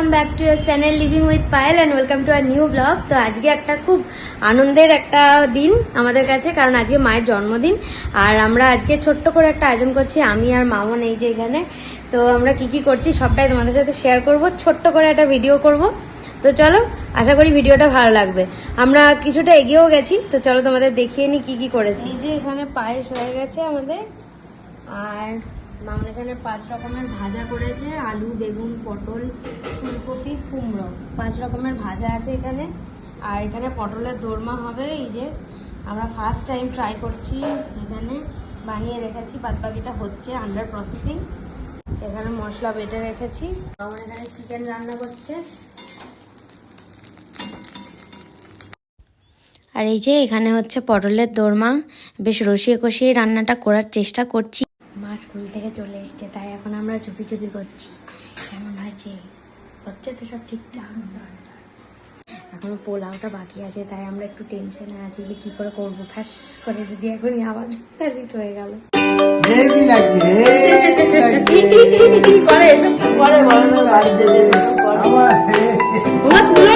Welcome back to your channel living with Payel and welcome to our new blog. তো আজকে একটা খুব আনন্দের একটা দিন আমাদের কাছে, কারণ আজকে মায়ের জন্মদিন। আর আমরা আজকে ছোট্ট করে একটা আয়োজন করছি, আমি আর মামন এই যে এখানে। তো আমরা কি কি করছি সবটাই তোমাদের সাথে শেয়ার করব, ছোট্ট করে একটা ভিডিও করব। তো চলো, আশা করি ভিডিওটা ভালো লাগবে। আমরা কিছুটা এগিয়েও গেছি, তো চলো তোমাদের দেখিয়ে নি কি কি করেছি। এই যে এখানে পায়েস হয়ে গেছে আমাদের, আর মামন এখানে 5 রকমের ভাজা করেছে, আলু, বেগুন, পটল, ফুলকপি, কুমড়ো, 5 রকমের ভাজা আছে এখানে। আর এখানে পটলের দোরমা হবে, এই যে আমরা ফার্স্ট টাইম ট্রাই করছি, এখানে বানিয়ে রেখেছি, বাদবাকিটা হচ্ছে আন্ডার প্রসেসিং। এখানে মশলা বেটে রেখেছি, আমার এখানে চিকেন রান্না করছে। আর এই যে এখানে হচ্ছে পটলের দোরমা, বেশ রসিয়ে কষিয়ে রান্নাটা করার চেষ্টা করছি। মা স্কুল থেকে চলে এসছে, তাই এখন আমরা চুপি চুপি করছি। কেমন হয়েছে? হচ্ছে তো সব ঠিকঠাক? এখন পোলাওটা বাকি আছে, তাই আমরা একটু টেনশনে আছি যে কি করে করবো। ফাঁস করে যদি এখনই আওয়াজ হয়ে গেল। তুলো